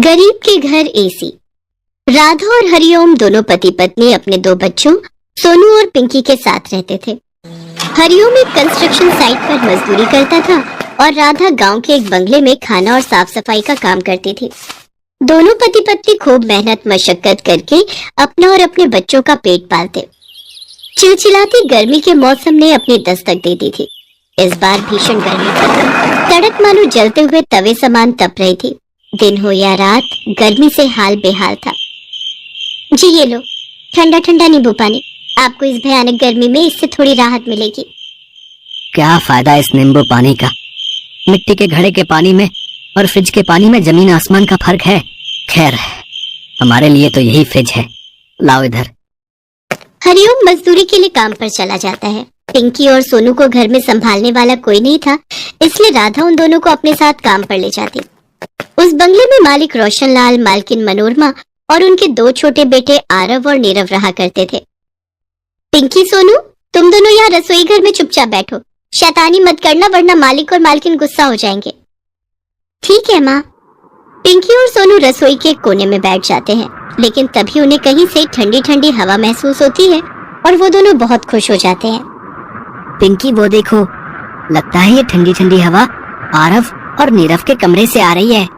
गरीब के घर एसी। राधा और हरिओम दोनों पति पत्नी अपने दो बच्चों सोनू और पिंकी के साथ रहते थे। हरिओम एक कंस्ट्रक्शन साइट पर मजदूरी करता था और राधा गांव के एक बंगले में खाना और साफ सफाई का काम करती थी। दोनों पति पत्नी खूब मेहनत मशक्कत करके अपना और अपने बच्चों का पेट पालते। चिलचिलाती गर्मी के मौसम ने अपनी दस्तक दे दी थी। इस बार भीषण गर्मी थी। सड़क मानो जलते हुए तवे समान तप रही थी। दिन हो या रात, गर्मी से हाल बेहाल था। जी ये लो ठंडा ठंडा नींबू पानी, आपको इस भयानक गर्मी में इससे थोड़ी राहत मिलेगी। क्या फायदा इस नींबू पानी का? मिट्टी के घड़े के पानी में और फ्रिज के पानी में जमीन आसमान का फर्क है। खैर, हमारे लिए तो यही फ्रिज है। लाओ इधर। हरिओम मजदूरी के लिए काम पर चला जाता है। पिंकी और सोनू को घर में संभालने वाला कोई नहीं था, इसलिए राधा उन दोनों को अपने साथ काम पर ले जाती। उस बंगले में मालिक रोशनलाल, मालकिन मनोरमा और उनके दो छोटे बेटे आरव और नीरव रहा करते थे। पिंकी, सोनू, तुम दोनों यहाँ रसोई घर में चुपचाप बैठो, शैतानी मत करना वरना मालिक और मालकिन गुस्सा हो जाएंगे। ठीक है माँ। पिंकी और सोनू रसोई के कोने में बैठ जाते हैं, लेकिन तभी उन्हें कहीं से ठंडी ठंडी हवा महसूस होती है और वो दोनों बहुत खुश हो जाते हैं। पिंकी, वो देखो, लगता है ये ठंडी ठंडी हवा आरव और नीरव के कमरे से आ रही है।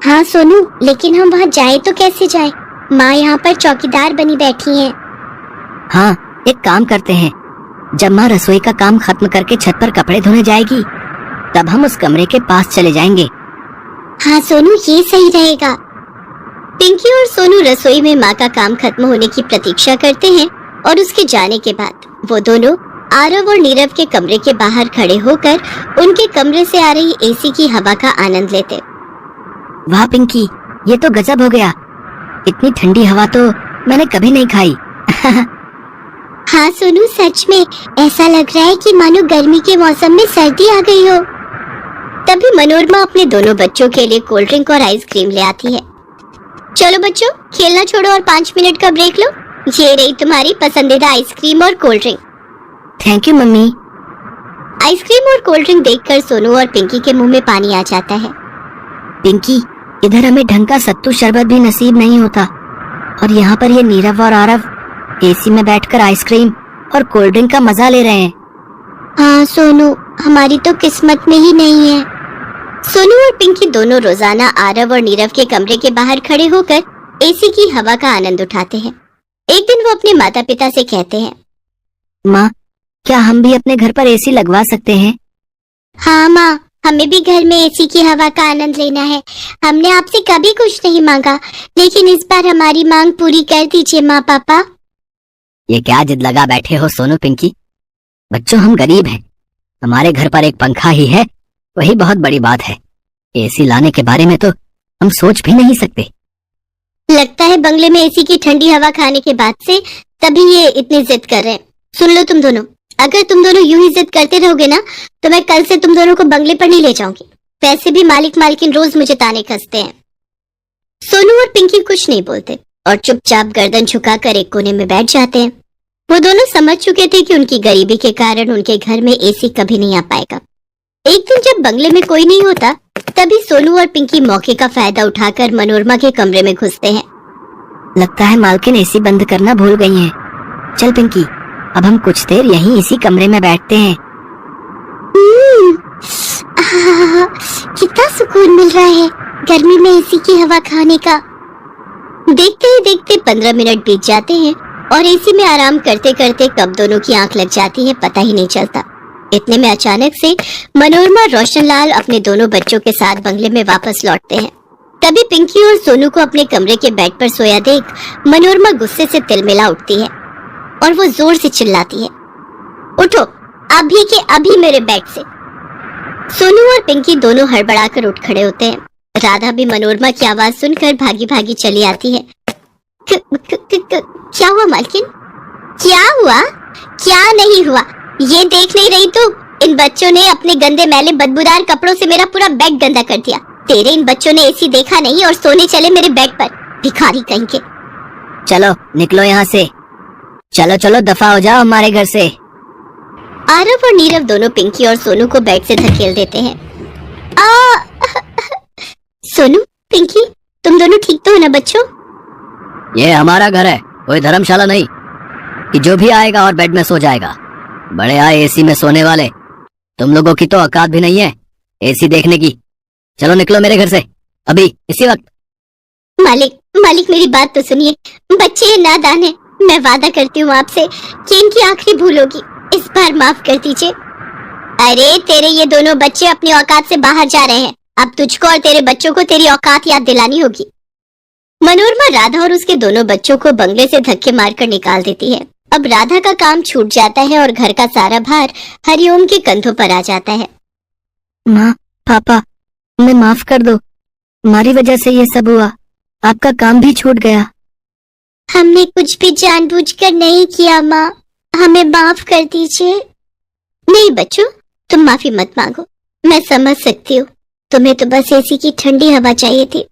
हाँ सोनू, लेकिन हम वहाँ जाए तो कैसे जाए? माँ यहाँ पर चौकीदार बनी बैठी हैं। हाँ, एक काम करते हैं, जब माँ रसोई का काम खत्म करके छत पर कपड़े धोने जाएगी, तब हम उस कमरे के पास चले जाएंगे। हाँ सोनू, ये सही रहेगा। पिंकी और सोनू रसोई में माँ का काम खत्म होने की प्रतीक्षा करते हैं और उसके जाने के बाद वो दोनों आरव और नीरव के कमरे के बाहर खड़े होकर उनके कमरे से आ रही एसी की हवा का आनंद लेते। वाह पिंकी, ये तो गजब हो गया। इतनी ठंडी हवा तो मैंने कभी नहीं खाई। हाँ सोनू, सच में ऐसा लग रहा है कि मानो गर्मी के मौसम में सर्दी आ गई हो। तभी मनोरमा अपने दोनों बच्चों के लिए कोल्ड ड्रिंक और आइसक्रीम ले आती है। चलो बच्चों, खेलना छोड़ो और 5 मिनट का ब्रेक लो। ये रही तुम्हारी पसंदीदा आइसक्रीम और cold drink. Thank you mummy. Ice cream और कोल्ड ड्रिंक देखकर सोनू और पिंकी के मुंह में पानी आ जाता है। पिंकी, इधर हमें ढंग का सत्तू शरबत भी नसीब नहीं होता, और यहाँ पर ये नीरव और आरव एसी में बैठकर आइसक्रीम और कोल्ड ड्रिंक का मजा ले रहे हैं। हाँ सोनू, हमारी तो किस्मत में ही नहीं है। सोनू और पिंकी दोनों रोजाना आरव और नीरव के कमरे के बाहर खड़े होकर एसी की हवा का आनंद उठाते हैं। एक दिन वो अपने माता पिता से कहते हैं, माँ, क्या हम भी अपने घर पर एसी लगवा सकते हैं? हाँ माँ, हमें भी घर में एसी की हवा का आनंद लेना है। हमने आपसे कभी कुछ नहीं मांगा, लेकिन इस बार हमारी मांग पूरी कर दीजिए माँ पापा। ये क्या जिद लगा बैठे हो सोनू पिंकी? बच्चों, हम गरीब हैं, हमारे घर पर एक पंखा ही है, वही बहुत बड़ी बात है। एसी लाने के बारे में तो हम सोच भी नहीं सकते। लगता है बंगले में एसी की ठंडी हवा खाने के बाद से तभी ये इतनी जिद कर रहे हैं। सुन लो तुम दोनों, अगर तुम दोनों यूं ही जिद करते रहोगे ना, तो मैं कल से तुम दोनों को बंगले पर नहीं ले जाऊंगी। वैसे भी मालिक मालकिन रोज मुझे ताने कसते हैं। सोनू और पिंकी कुछ नहीं बोलते और चुपचाप गर्दन झुकाकर एक कोने में बैठ जाते हैं। वो दोनों समझ चुके थे कि उनकी गरीबी के कारण उनके घर में एसी कभी नहीं आ पाएगा। एक दिन जब बंगले में कोई नहीं होता, तभी सोनू और पिंकी मौके का फायदा उठाकर मनोरमा के कमरे में घुसते हैं। लगता है मालकिन एसी बंद करना भूल गई हैं। चल पिंकी, अब हम कुछ देर यहीं इसी कमरे में बैठते हैं। कितना सुकून मिल रहा है गर्मी में एसी की हवा खाने का। देखते ही देखते 15 मिनट बीत जाते हैं और एसी में आराम करते करते कब दोनों की आंख लग जाती है पता ही नहीं चलता। इतने में अचानक से मनोरमा रोशनलाल अपने दोनों बच्चों के साथ बंगले में वापस लौटते हैं। तभी पिंकी और सोनू को अपने कमरे के बेड पर सोया देख मनोरमा गुस्से से तिलमिला उठती है और वो जोर से चिल्लाती है, उठो अभी के अभी मेरे बेड से। सोनू और पिंकी दोनों हड़बड़ाकर उठ खड़े होते हैं। राधा भी मनोरमा की आवाज सुनकर भागी भागी चली आती है। क्या हुआ मालकिन? क्या हुआ? क्या नहीं हुआ? ये देख नहीं रही तू? इन बच्चों ने अपने गंदे मैले बदबूदार कपड़ों से मेरा पूरा बेड गंदा कर दिया। तेरे इन बच्चों ने एसी देखा नहीं और सोने चले मेरे बेड पर, भिखारी कहीं के। चलो निकलो यहाँ से, चलो चलो दफा हो जाओ हमारे घर से। आरव और नीरव दोनों पिंकी और सोनू को बेड से धकेल देते हैं। सोनू, पिंकी, तुम दोनों ठीक तो हो ना बच्चों? ये हमारा घर है, कोई धर्मशाला नहीं कि जो भी आएगा और बेड में सो जाएगा। बड़े आए एसी में सोने वाले, तुम लोगों की तो औकात भी नहीं है एसी देखने की। चलो निकलो मेरे घर से अभी, इसी वक्त। मालिक मालिक मेरी बात तो सुनिए, बच्चे ये नादान है। मैं वादा करती हूँ आपसे कि इनकी आखिरी भूल होगी, इस बार माफ कर दीजिए। अरे तेरे ये दोनों बच्चे अपनी औकात से बाहर जा रहे हैं, अब तुझको और तेरे बच्चों को तेरी औकात याद दिलानी होगी। मनोरमा राधा और उसके दोनों बच्चों को बंगले से धक्के मारकर निकाल देती है। अब राधा का काम छूट जाता है और घर का सारा भार हरिओम के कंधों पर आ जाता है। माँ, पापा, हमें माफ कर दो, हमारी वजह से ये सब हुआ, आपका काम भी छूट गया। हमने कुछ भी जानबूझकर नहीं किया माँ, हमें माफ कर दीजिए। नहीं बच्चों, तुम माफी मत मांगो, मैं समझ सकती हूँ, तुम्हें तो बस एसी की ठंडी हवा चाहिए थी।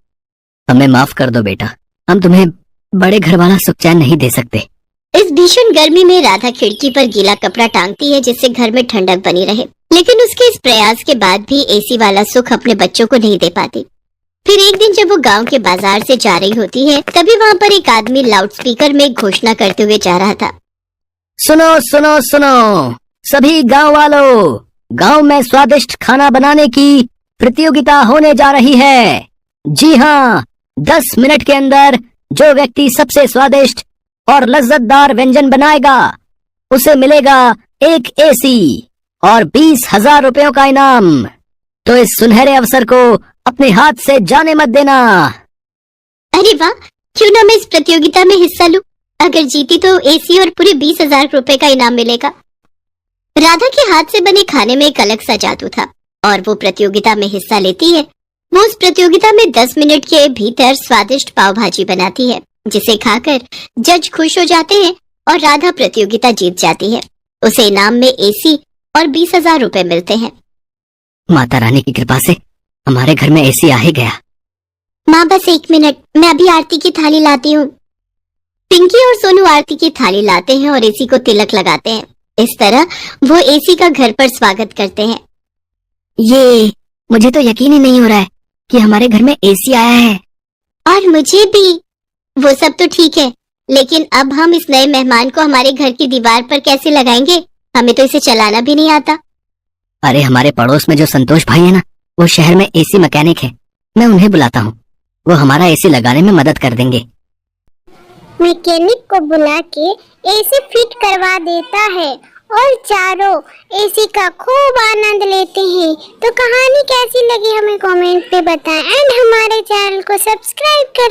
हमें माफ कर दो बेटा, हम तुम्हें बड़े घर वाला सुख चैन नहीं दे सकते। इस भीषण गर्मी में राधा खिड़की पर गीला कपड़ा टांगती है जिससे घर में ठंडक बनी रहे, लेकिन उसके इस प्रयास के बाद भी एसी वाला सुख अपने बच्चों को नहीं दे पाती। फिर एक दिन जब वो गांव के बाजार से जा रही होती है, तभी वहाँ पर एक आदमी लाउडस्पीकर में घोषणा करते हुए जा रहा था। सुनो सुनो सुनो सभी गांव वालों, गांव में स्वादिष्ट खाना बनाने की प्रतियोगिता होने जा रही है। जी हाँ, 10 मिनट के अंदर जो व्यक्ति सबसे स्वादिष्ट और लज्जतदार व्यंजन बनाएगा उसे मिलेगा एक एसी और 20,000 रुपयों का इनाम। तो इस सुनहरे अवसर को अपने हाथ से जाने मत देना। अरे वाह, क्यों ना मैं इस प्रतियोगिता में हिस्सा लूं? अगर जीती तो एसी और पूरे 20,000 रुपए का इनाम मिलेगा। राधा के हाथ से बने खाने में एक अलग सा जादू था और वो प्रतियोगिता में हिस्सा लेती है। वो उस प्रतियोगिता में 10 मिनट के भीतर स्वादिष्ट पाव भाजी बनाती है, जिसे खाकर जज खुश हो जाते हैं और राधा प्रतियोगिता जीत जाती है। उसे इनाम में एसी और 20,000 रुपए मिलते हैं। माता रानी की कृपा से हमारे घर में एसी आ ही गया। माँ बस 1 मिनट, मैं अभी आरती की थाली लाती हूँ। पिंकी और सोनू आरती की थाली लाते हैं और एसी को तिलक लगाते हैं। इस तरह वो एसी का घर पर स्वागत करते हैं। ये मुझे तो यकीन ही नहीं हो रहा है कि हमारे घर में एसी आया है। और मुझे भी। वो सब तो ठीक है, लेकिन अब हम इस नए मेहमान को हमारे घर की दीवार पर कैसे लगाएंगे? हमें तो इसे चलाना भी नहीं आता। अरे हमारे पड़ोस में जो संतोष भाई है ना, वो शहर में एसी मैकेनिक है, मैं उन्हें बुलाता हूँ, वो हमारा एसी लगाने में मदद कर देंगे। मैकेनिक को बुला के एसी फिट करवा देता है और चारों एसी का खूब आनंद लेते हैं। तो कहानी कैसी लगी हमें कमेंट पे बताएं एंड हमारे चैनल को सब्सक्राइब करें।